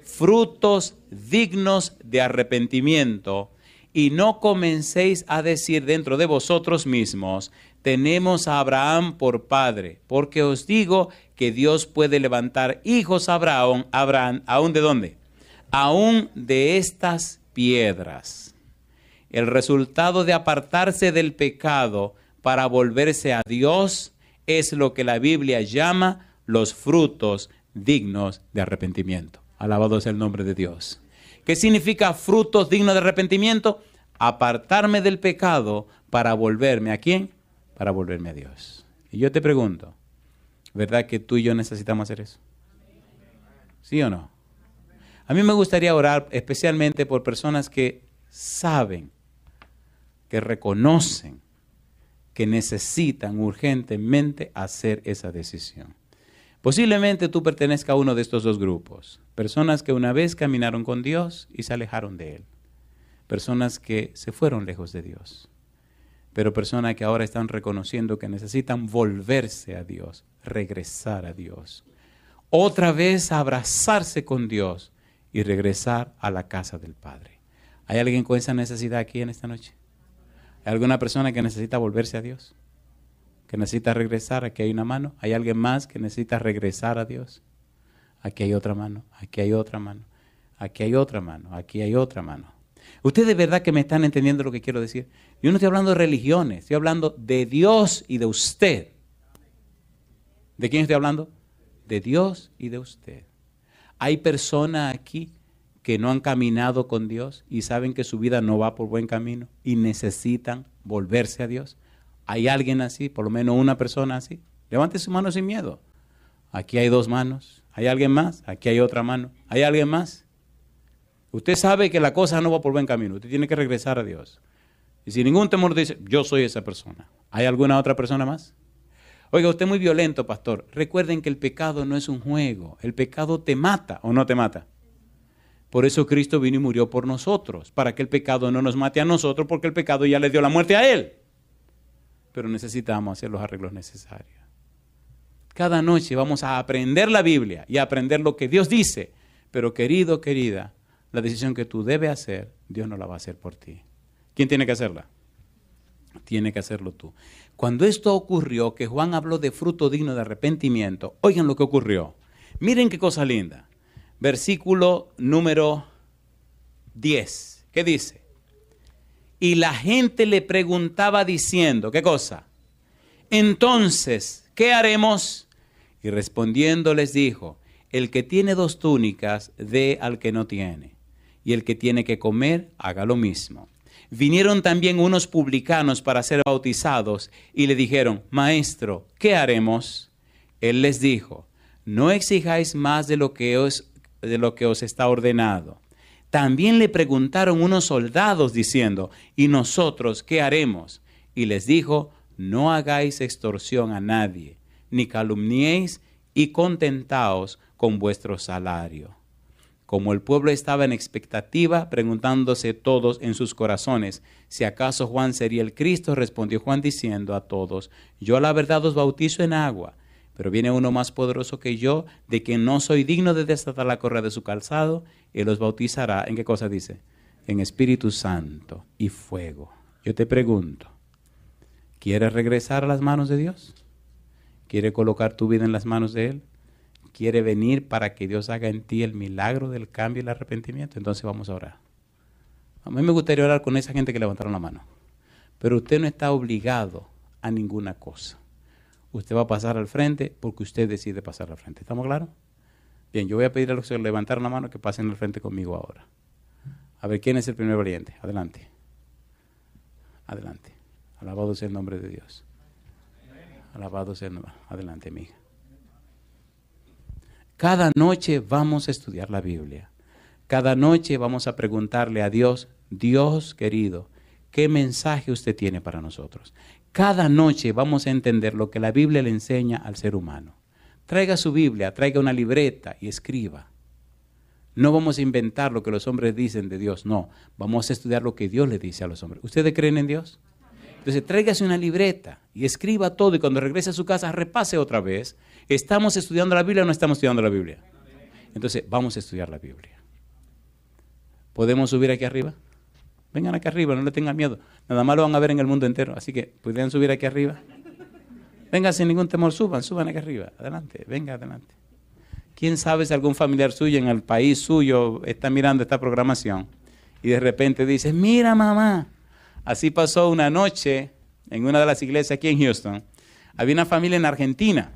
Frutos dignos de arrepentimiento, y no comencéis a decir dentro de vosotros mismos, tenemos a Abraham por padre, porque os digo que Dios puede levantar hijos a Abraham, ¿aún de dónde? Aún de estas piedras. El resultado de apartarse del pecado para volverse a Dios es lo que la Biblia llama los frutos dignos de arrepentimiento. Alabado sea el nombre de Dios. ¿Qué significa frutos dignos de arrepentimiento? Apartarme del pecado para volverme ¿a quién? Para volverme a Dios. Y yo te pregunto, ¿verdad que tú y yo necesitamos hacer eso? ¿Sí o no? A mí me gustaría orar especialmente por personas que saben, que reconocen que necesitan urgentemente hacer esa decisión. Posiblemente tú pertenezcas a uno de estos dos grupos. Personas que una vez caminaron con Dios y se alejaron de Él. Personas que se fueron lejos de Dios. Pero personas que ahora están reconociendo que necesitan volverse a Dios, regresar a Dios. Otra vez abrazarse con Dios y regresar a la casa del Padre. ¿Hay alguien con esa necesidad aquí en esta noche? ¿Hay alguna persona que necesita volverse a Dios? ¿Que necesita regresar? Aquí hay una mano. ¿Hay alguien más que necesita regresar a Dios? Aquí hay otra mano, aquí hay otra mano, aquí hay otra mano, aquí hay otra mano. ¿Ustedes de verdad que me están entendiendo lo que quiero decir? Yo no estoy hablando de religiones, estoy hablando de Dios y de usted. ¿De quién estoy hablando? De Dios y de usted. Hay personas aquí que no han caminado con Dios y saben que su vida no va por buen camino y necesitan volverse a Dios. ¿Hay alguien así? Por lo menos una persona así. Levante su mano sin miedo. Aquí hay dos manos. ¿Hay alguien más? Aquí hay otra mano. ¿Hay alguien más? Usted sabe que la cosa no va por buen camino. Usted tiene que regresar a Dios. Y sin ningún temor dice, yo soy esa persona. ¿Hay alguna otra persona más? Oiga, usted es muy violento, pastor. Recuerden que el pecado no es un juego. El pecado te mata o no te mata. Por eso Cristo vino y murió por nosotros. Para que el pecado no nos mate a nosotros, porque el pecado ya le dio la muerte a Él. Pero necesitamos hacer los arreglos necesarios. Cada noche vamos a aprender la Biblia y a aprender lo que Dios dice. Pero querido, querida, la decisión que tú debes hacer, Dios no la va a hacer por ti. ¿Quién tiene que hacerla? Tiene que hacerlo tú. Cuando esto ocurrió, que Juan habló de fruto digno de arrepentimiento, oigan lo que ocurrió. Miren qué cosa linda. Versículo número 10. ¿Qué dice? Y la gente le preguntaba diciendo, ¿qué cosa? Entonces, ¿qué haremos? Y respondiendo les dijo, el que tiene 2 túnicas, dé al que no tiene. Y el que tiene que comer, haga lo mismo. Vinieron también unos publicanos para ser bautizados y le dijeron, Maestro, ¿qué haremos? Él les dijo, no exijáis más de lo que os está ordenado. También le preguntaron unos soldados diciendo, ¿y nosotros qué haremos? Y les dijo, no hagáis extorsión a nadie, ni calumniéis y contentaos con vuestro salario. Como el pueblo estaba en expectativa, preguntándose todos en sus corazones, si acaso Juan sería el Cristo, respondió Juan diciendo a todos, yo a la verdad os bautizo en agua, pero viene uno más poderoso que yo, de quien no soy digno de desatar la correa de su calzado, él os bautizará, ¿en qué cosa dice? En Espíritu Santo y fuego. Yo te pregunto, ¿quieres regresar a las manos de Dios? ¿Quieres colocar tu vida en las manos de Él? ¿Quiere venir para que Dios haga en ti el milagro del cambio y el arrepentimiento? Entonces vamos a orar. A mí me gustaría orar con esa gente que levantaron la mano. Pero usted no está obligado a ninguna cosa. Usted va a pasar al frente porque usted decide pasar al frente. ¿Estamos claros? Bien, yo voy a pedir a los que levantaron la mano que pasen al frente conmigo ahora. A ver, ¿quién es el primer valiente? Adelante. Adelante. Alabado sea el nombre de Dios. Alabado sea el nombre. Adelante, mi hija. Cada noche vamos a estudiar la Biblia. Cada noche vamos a preguntarle a Dios, Dios querido, ¿qué mensaje usted tiene para nosotros? Cada noche vamos a entender lo que la Biblia le enseña al ser humano. Traiga su Biblia, traiga una libreta y escriba. No vamos a inventar lo que los hombres dicen de Dios, no. Vamos a estudiar lo que Dios le dice a los hombres. ¿Ustedes creen en Dios? Entonces tráigase una libreta y escriba todo y cuando regrese a su casa repase otra vez. ¿Estamos estudiando la Biblia o no estamos estudiando la Biblia? Entonces vamos a estudiar la Biblia. ¿Podemos subir aquí arriba? Vengan aquí arriba, no le tengan miedo. Nada más lo van a ver en el mundo entero. Así que, ¿pueden subir aquí arriba? Vengan sin ningún temor, suban aquí arriba. Adelante, venga adelante. ¿Quién sabe si algún familiar suyo en el país suyo está mirando esta programación y de repente dice, mira mamá, así pasó una noche en una de las iglesias aquí en Houston. Había una familia en Argentina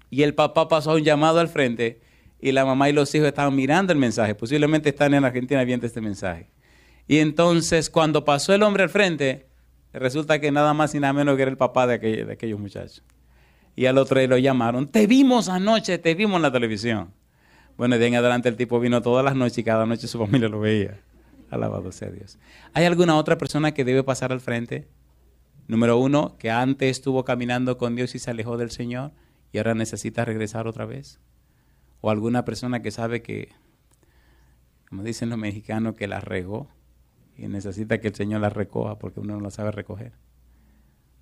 y el papá pasó un llamado al frente y la mamá y los hijos estaban mirando el mensaje. Posiblemente están en Argentina viendo este mensaje. Y entonces cuando pasó el hombre al frente, resulta que nada más y nada menos que era el papá de aquellos muchachos. Y al otro día lo llamaron, te vimos anoche, te vimos en la televisión. Bueno, de en adelante el tipo vino todas las noches y cada noche su familia lo veía. Alabado sea Dios. ¿Hay alguna otra persona que debe pasar al frente? Número 1, que antes estuvo caminando con Dios y se alejó del Señor y ahora necesita regresar otra vez. O alguna persona que sabe que, como dicen los mexicanos, que la regó y necesita que el Señor la recoja porque uno no la sabe recoger.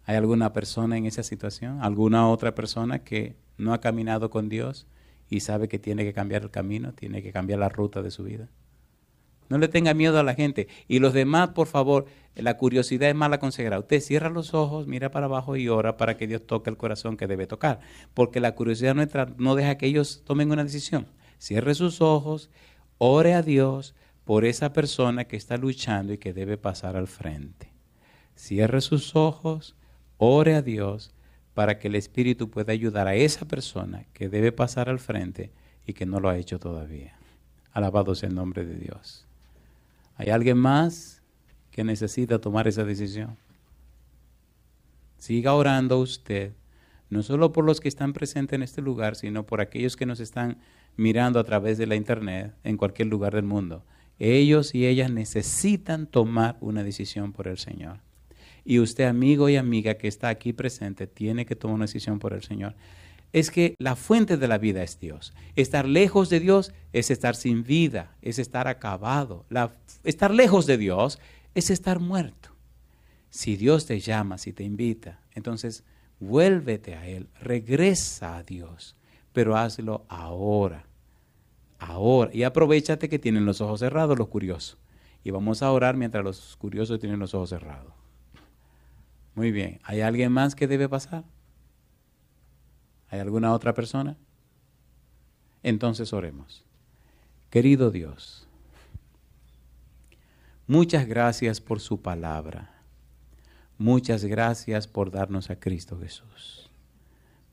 ¿Hay alguna persona en esa situación? ¿Alguna otra persona que no ha caminado con Dios y sabe que tiene que cambiar el camino, tiene que cambiar la ruta de su vida? No le tenga miedo a la gente. Y los demás, por favor, la curiosidad es mala consejera. Usted cierra los ojos, mira para abajo y ora para que Dios toque el corazón que debe tocar. Porque la curiosidad nuestra no deja que ellos tomen una decisión. Cierre sus ojos, ore a Dios por esa persona que está luchando y que debe pasar al frente. Cierre sus ojos, ore a Dios para que el Espíritu pueda ayudar a esa persona que debe pasar al frente y que no lo ha hecho todavía. Alabado sea el nombre de Dios. ¿Hay alguien más que necesita tomar esa decisión? Siga orando usted, no solo por los que están presentes en este lugar, sino por aquellos que nos están mirando a través de la internet en cualquier lugar del mundo. Ellos y ellas necesitan tomar una decisión por el Señor. Y usted, amigo y amiga que está aquí presente, tiene que tomar una decisión por el Señor. Es que la fuente de la vida es Dios. Estar lejos de Dios es estar sin vida, es estar acabado. Estar lejos de Dios es estar muerto. Si Dios te llama, si te invita, entonces vuélvete a Él, regresa a Dios, pero hazlo ahora. Ahora. Y aprovéchate que tienen los ojos cerrados los curiosos. Y vamos a orar mientras los curiosos tienen los ojos cerrados. Muy bien. ¿Hay alguien más que debe pasar? ¿Hay alguna otra persona? Entonces oremos. Querido Dios, muchas gracias por su palabra. Muchas gracias por darnos a Cristo Jesús.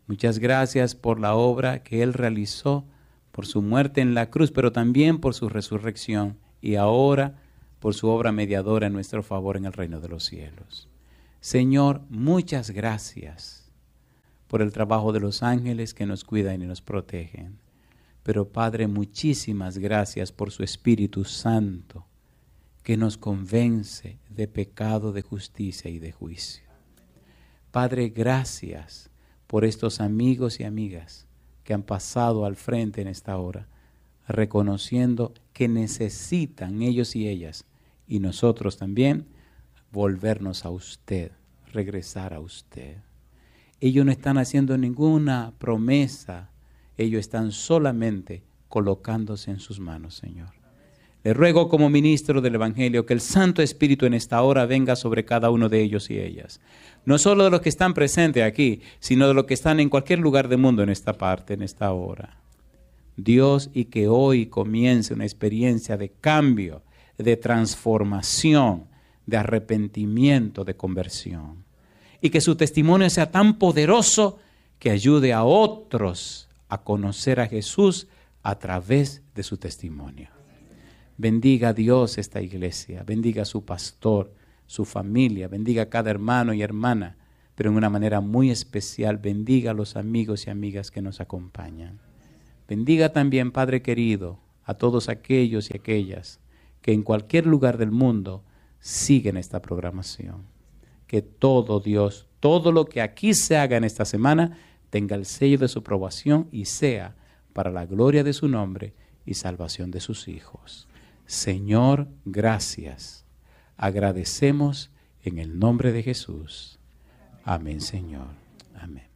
Muchas gracias por la obra que Él realizó, por su muerte en la cruz, pero también por su resurrección y ahora por su obra mediadora en nuestro favor en el reino de los cielos. Señor, muchas gracias por el trabajo de los ángeles que nos cuidan y nos protegen. Pero Padre, muchísimas gracias por su Espíritu Santo que nos convence de pecado, de justicia y de juicio. Padre, gracias por estos amigos y amigas que han pasado al frente en esta hora, reconociendo que necesitan ellos y ellas, y nosotros también, volvernos a usted, regresar a usted. Ellos no están haciendo ninguna promesa, ellos están solamente colocándose en sus manos, Señor. Le ruego como ministro del Evangelio que el Santo Espíritu en esta hora venga sobre cada uno de ellos y ellas. No solo de los que están presentes aquí, sino de los que están en cualquier lugar del mundo en esta parte, en esta hora. Dios, y que hoy comience una experiencia de cambio, de transformación, de arrepentimiento, de conversión. Y que su testimonio sea tan poderoso que ayude a otros a conocer a Jesús a través de su testimonio. Bendiga a Dios esta iglesia, bendiga a su pastor, su familia, bendiga a cada hermano y hermana, pero en una manera muy especial bendiga a los amigos y amigas que nos acompañan. Bendiga también, Padre querido, a todos aquellos y aquellas que en cualquier lugar del mundo siguen esta programación. Que todo Dios, todo lo que aquí se haga en esta semana, tenga el sello de su aprobación y sea para la gloria de su nombre y salvación de sus hijos. Señor, gracias. Agradecemos en el nombre de Jesús. Amén, Señor. Amén.